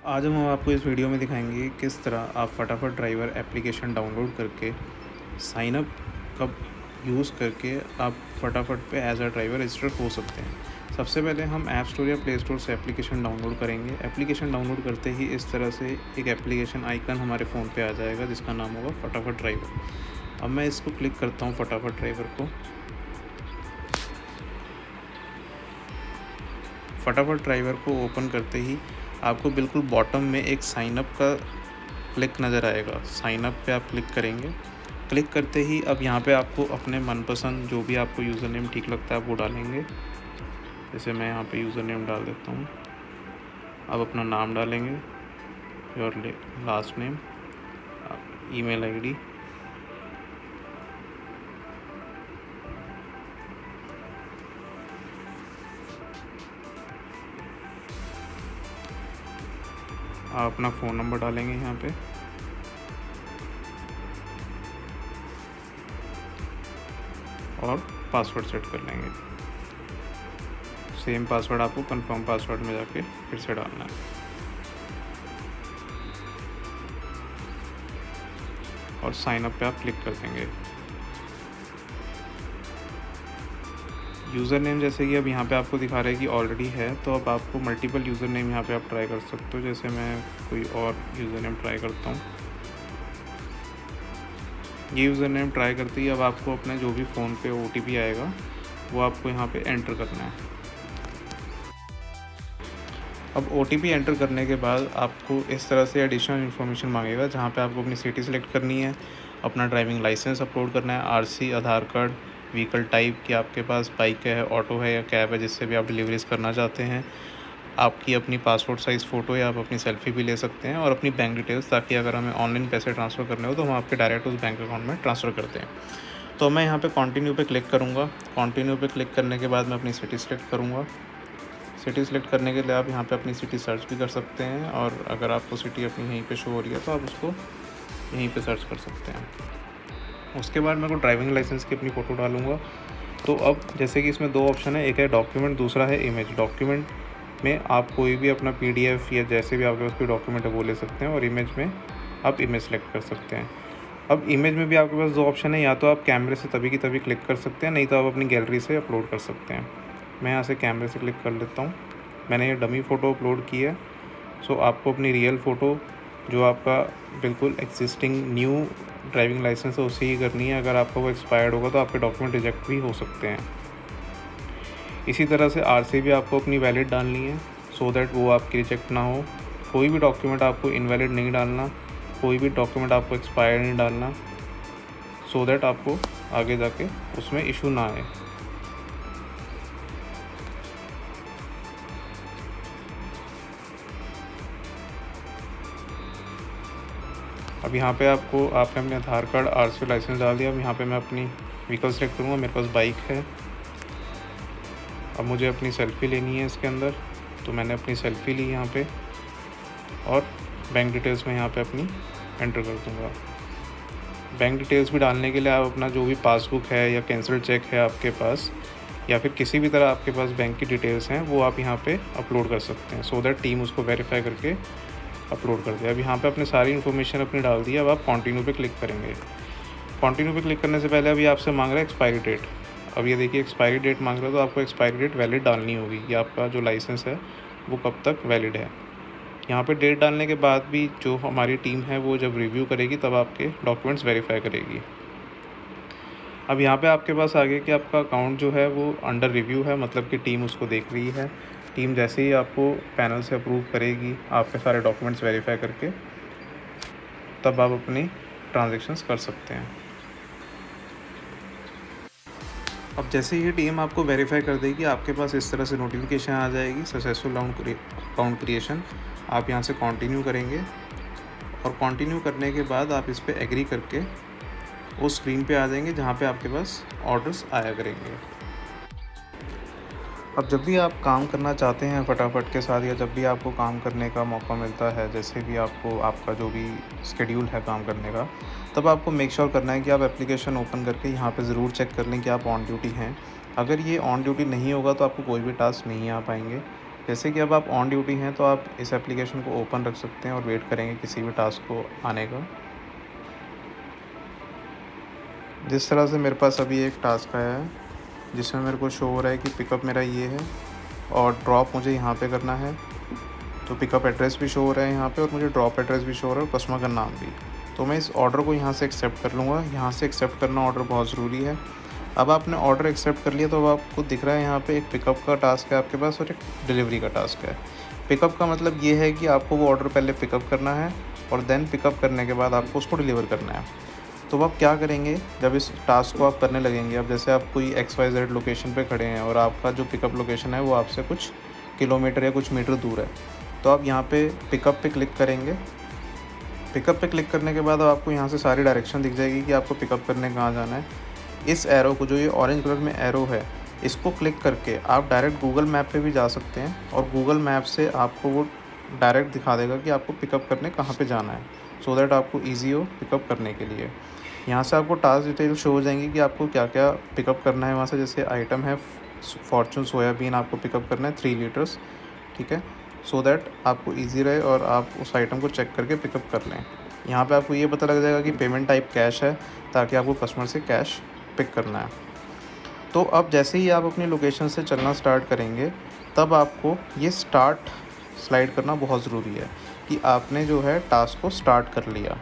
आज हम आपको इस वीडियो में दिखाएंगे किस तरह आप फटाफट ड्राइवर एप्लीकेशन डाउनलोड करके साइन अप का यूज़ करके आप फटाफट पे एज अ ड्राइवर रजिस्टर हो सकते हैं। सबसे पहले हम ऐप स्टोर या प्ले स्टोर से एप्लीकेशन डाउनलोड करेंगे। एप्लीकेशन डाउनलोड करते ही इस तरह से एक एप्लीकेशन आइकन हमारे फ़ोन पे आ जाएगा जिसका नाम होगा फटाफट ड्राइवर। अब मैं इसको क्लिक करता हूँ फटाफट ड्राइवर को। फटाफट ड्राइवर को ओपन करते ही आपको बिल्कुल बॉटम में एक साइन अप का क्लिक नज़र आएगा। साइन अप पे आप क्लिक करेंगे। क्लिक करते ही अब यहाँ पे आपको अपने मनपसंद जो भी आपको यूज़र नेम ठीक लगता है आप वो डालेंगे। जैसे मैं यहाँ पे यूज़र नेम डाल देता हूँ। अब अपना नाम डालेंगे, your last name, email ID, आप अपना फ़ोन नंबर डालेंगे यहाँ पे और पासवर्ड सेट कर लेंगे। सेम पासवर्ड आपको कंफर्म पासवर्ड में जाके फिर से डालना है और साइन अप पे आप क्लिक कर देंगे। यूज़र नेम जैसे कि अब यहाँ पे आपको दिखा रहा है कि ऑलरेडी है, तो अब आपको मल्टीपल यूज़र नेम यहाँ पे आप ट्राई कर सकते हो। जैसे मैं कोई और यूज़र नेम ट्राई करता हूँ। ये यूज़र नेम ट्राई करते ही अब आपको अपने जो भी फ़ोन पे OTP आएगा वो आपको यहाँ पे एंटर करना है। अब OTP एंटर करने के बाद आपको इस तरह से एडिशनल इन्फॉर्मेशन मांगेगा जहाँ पे आपको अपनी सिटी सेलेक्ट करनी है, अपना ड्राइविंग लाइसेंस अपलोड करना है, RC, आधार कार्ड, व्हीकल टाइप कि आपके पास बाइक है, ऑटो है या कैब है जिससे भी आप डिलीवरीज करना चाहते हैं, आपकी अपनी पासपोर्ट साइज़ फ़ोटो या आप अपनी सेल्फ़ी भी ले सकते हैं और अपनी बैंक डिटेल्स, ताकि अगर हमें ऑनलाइन पैसे ट्रांसफ़र करने हो तो हम आपके डायरेक्ट उस बैंक अकाउंट में ट्रांसफ़र करते हैं। तो मैं यहाँ पे कंटिन्यू पे क्लिक करूँगा। कंटिन्यू पे क्लिक करने के बाद मैं अपनी सिटी सेलेक्ट करूँगा। सिटी सेलेक्ट करने के लिए आप यहाँ पे अपनी सिटी सर्च भी कर सकते हैं और अगर आपको सिटी अपनी यहीं पे शो हो रही है तो आप उसको यहीं पे सर्च कर सकते हैं। उसके बाद मैं को ड्राइविंग लाइसेंस की अपनी फ़ोटो डालूँगा। तो अब जैसे कि इसमें दो ऑप्शन है, एक है डॉक्यूमेंट, दूसरा है इमेज। डॉक्यूमेंट में आप कोई भी अपना PDF या जैसे भी आपके पास कोई डॉक्यूमेंट है वो ले सकते हैं और इमेज में आप इमेज सेलेक्ट कर सकते हैं। अब इमेज में भी आपके पास दो ऑप्शन है, या तो आप कैमरे से तभी की तभी क्लिक कर सकते हैं, नहीं तो आप अपनी गैलरी से अपलोड कर सकते हैं। मैं यहाँ से कैमरे से क्लिक कर लेता हूँ। मैंने ये डमी फ़ोटो अपलोड की है। सो आपको अपनी रियल फ़ोटो जो आपका बिल्कुल एग्जिस्टिंग न्यू ड्राइविंग लाइसेंस है उसी ही करनी है। अगर आपका वो एक्सपायर्ड होगा तो आपके डॉक्यूमेंट रिजेक्ट भी हो सकते हैं। इसी तरह से RC भी आपको अपनी वैलिड डालनी है सो दैट वो आपकी रिजेक्ट ना हो। कोई भी डॉक्यूमेंट आपको इनवैलिड नहीं डालना, कोई भी डॉक्यूमेंट आपको एक्सपायर्ड नहीं डालना, सो दैट आपको आगे जाके उसमें इशू ना आए। अब यहाँ पे आपने अपने आधार कार्ड, RC, लाइसेंस डाल दिया। अब यहाँ पे मैं अपनी व्हीकल सेलेक्ट करूँगा। मेरे पास बाइक है। अब मुझे अपनी सेल्फ़ी लेनी है इसके अंदर, तो मैंने अपनी सेल्फ़ी ली यहाँ पे और बैंक डिटेल्स में यहाँ पे अपनी एंटर कर दूँगा। बैंक डिटेल्स भी डालने के लिए आप अपना जो भी पासबुक है या कैंसिल चेक है आपके पास या फिर किसी भी तरह आपके पास बैंक की डिटेल्स हैं वो आप यहाँ पे अपलोड कर सकते हैं सो दैट टीम उसको वेरीफाई करके अपलोड कर दे। अब यहाँ पे अपने सारी इन्फॉर्मेशन अपनी डाल दी। अब आप कंटिन्यू पे क्लिक करेंगे। कंटिन्यू पे क्लिक करने से पहले अभी आपसे मांग रहा है एक्सपायरी डेट। अब ये देखिए एक्सपायरी डेट मांग रहा है, तो आपको एक्सपायरी डेट वैलिड डालनी होगी कि आपका जो लाइसेंस है वो कब तक वैलिड है। यहाँ पे डेट डालने के बाद भी जो हमारी टीम है वो जब रिव्यू करेगी तब आपके डॉक्यूमेंट्स वेरीफाई करेगी। अब यहाँ पे आपके पास आगे कि आपका अकाउंट जो है वो अंडर रिव्यू है, मतलब कि टीम उसको देख रही है। टीम जैसे ही आपको पैनल से अप्रूव करेगी आपके सारे डॉक्यूमेंट्स वेरीफाई करके, तब आप अपनी ट्रांजैक्शंस कर सकते हैं। अब जैसे ही टीम आपको वेरीफाई कर देगी आपके पास इस तरह से नोटिफिकेशन आ जाएगी, सक्सेसफुल अकाउंट क्रिएशन। आप यहाँ से कंटिन्यू करेंगे और कंटिन्यू करने के बाद आप इस पर एग्री करके उस स्क्रीन पे आ जाएंगे जहाँ पे आपके पास ऑर्डर्स आया करेंगे। अब जब भी आप काम करना चाहते हैं फटाफट के साथ, या जब भी आपको काम करने का मौका मिलता है, जैसे भी आपको आपका जो भी शेड्यूल है काम करने का, तब आपको मेक श्योर करना है कि आप एप्लीकेशन ओपन करके यहाँ पे ज़रूर चेक कर लें कि आप ऑन ड्यूटी हैं। अगर ये ऑन ड्यूटी नहीं होगा तो आपको कोई भी टास्क नहीं आ पाएंगे। जैसे कि अब आप ऑन ड्यूटी हैं तो आप इस एप्लीकेशन को ओपन रख सकते हैं और वेट करेंगे किसी भी टास्क को आने का। जिस तरह से मेरे पास अभी एक टास्क आया है जिसमें मेरे को शो हो रहा है कि पिकअप मेरा ये है और ड्रॉप मुझे यहाँ पे करना है। तो पिकअप एड्रेस भी शो हो रहा है यहाँ पे और मुझे ड्रॉप एड्रेस भी शो हो रहा है और कस्टमर का नाम भी। तो मैं इस ऑर्डर को यहाँ से एक्सेप्ट कर लूँगा। यहाँ से एक्सेप्ट करना ऑर्डर बहुत ज़रूरी है। अब आपने ऑर्डर एक्सेप्ट कर लिया तो अब आपको दिख रहा है यहाँ पे एक पिकअप का टास्क है आपके पास और एक डिलीवरी का टास्क है। पिकअप का मतलब ये है कि आपको वो ऑर्डर पहले पिकअप करना है और देन पिकअप करने के बाद आपको उसको डिलीवर करना है। तो आप क्या करेंगे जब इस टास्क को आप करने लगेंगे, अब जैसे आप कोई XYZ लोकेशन पे खड़े हैं और आपका जो पिकअप लोकेशन है वो आपसे कुछ किलोमीटर या कुछ मीटर दूर है, तो आप यहाँ पे पिकअप पे क्लिक करेंगे। पिकअप पे क्लिक करने के बाद आपको यहाँ से सारी डायरेक्शन दिख जाएगी कि आपको पिकअप करने कहाँ जाना है। इस एरो को, जो ये ऑरेंज कलर में एरो है, इसको क्लिक करके आप डायरेक्ट गूगल मैप पे भी जा सकते हैं और गूगल मैप से आपको वो डायरेक्ट दिखा देगा कि आपको पिकअप करने कहाँ पे जाना है, सो दैट आपको ईजी हो पिकअप करने के लिए। यहाँ से आपको टास्क डिटेल शो हो जाएंगी कि आपको क्या क्या पिकअप करना है वहाँ से। जैसे आइटम है फॉर्चून सोयाबीन, आपको पिकअप करना है 3 लीटर्स, ठीक है, सो दैट आपको ईजी रहे और आप उस आइटम को चेक करके पिकअप कर लें। यहाँ पे आपको ये पता लग जाएगा कि पेमेंट टाइप कैश है, ताकि आपको कस्टमर से कैश पिक करना है। तो अब जैसे ही आप अपनी लोकेशन से चलना स्टार्ट करेंगे तब आपको ये स्टार्ट स्लाइड करना बहुत ज़रूरी है कि आपने जो है टास्क को स्टार्ट कर लिया।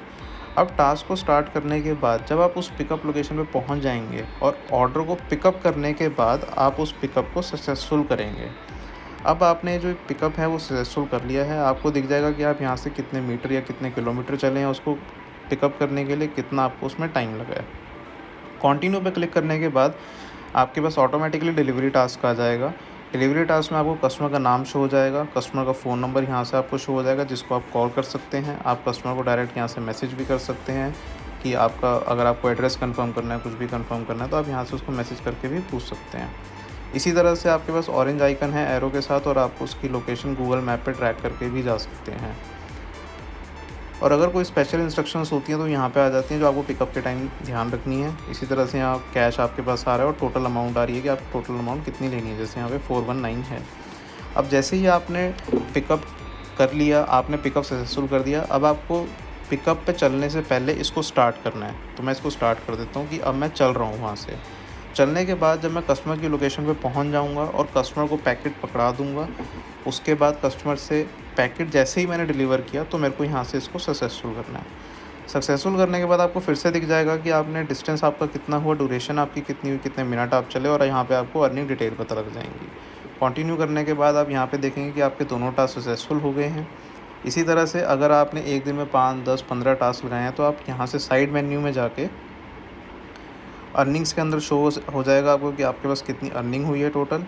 अब टास्क को स्टार्ट करने के बाद जब आप उस पिकअप लोकेशन पे पहुंच जाएंगे और ऑर्डर को पिकअप करने के बाद आप उस पिकअप को सक्सेसफुल करेंगे। अब आपने जो पिकअप है वो सक्सेसफुल कर लिया है। आपको दिख जाएगा कि आप यहाँ से कितने मीटर या कितने किलोमीटर चले हैं, उसको पिकअप करने के लिए कितना आपको उसमें टाइम लगा है। कंटिन्यू पे क्लिक करने के बाद आपके पास ऑटोमेटिकली डिलीवरी टास्क आ जाएगा। डिलीवरी टास्क में आपको कस्टमर का नाम शो हो जाएगा, कस्टमर का फ़ोन नंबर यहाँ से आपको शो हो जाएगा जिसको आप कॉल कर सकते हैं। आप कस्टमर को डायरेक्ट यहाँ से मैसेज भी कर सकते हैं कि आपका, अगर आपको एड्रेस कंफर्म करना है, कुछ भी कंफर्म करना है, तो आप यहाँ से उसको मैसेज करके भी पूछ सकते हैं। इसी तरह से आपके पास ऑरेंज आइकन है एरो के साथ और आप उसकी लोकेशन गूगल मैप पे ट्रैक करके भी जा सकते हैं। और अगर कोई स्पेशल इंस्ट्रक्शंस होती हैं तो यहाँ पे आ जाती हैं जो आपको पिकअप के टाइम ध्यान रखनी है। इसी तरह से यहाँ कैश आपके पास आ रहा है और टोटल अमाउंट आ रही है कि आपको टोटल अमाउंट कितनी लेनी है, जैसे यहाँ पे 419 है। अब जैसे ही आपने पिकअप कर लिया, आपने पिकअप सक्सेसफुल कर दिया, अब आपको पिकअप पे चलने से पहले इसको स्टार्ट करना है। तो मैं इसको स्टार्ट कर देता हूँ कि अब मैं चल रहा हूँ। वहाँ से चलने के बाद जब मैं कस्टमर की लोकेशन पे पहुँच जाऊँगा और कस्टमर को पैकेट पकड़ा दूँगा, उसके बाद कस्टमर से पैकेट जैसे ही मैंने डिलीवर किया तो मेरे को यहाँ से इसको सक्सेसफुल करना है। सक्सेसफुल करने के बाद आपको फिर से दिख जाएगा कि आपने डिस्टेंस आपका कितना हुआ, ड्यूरेशन आपकी कितनी हुई, कितने मिनट आप चले, और यहाँ पे आपको अर्निंग डिटेल पता लग जाएंगी। कंटिन्यू करने के बाद आप यहाँ पे देखेंगे कि आपके दोनों टास्क सक्सेसफुल हो गए हैं। इसी तरह से अगर आपने एक दिन में 5, 10, 15 टास्क लगाए हैं तो आप यहाँ से साइड मेन्यू में जाके अर्निंग्स के अंदर शो हो जाएगा आपको कि आपके पास कितनी अर्निंग हुई है टोटल,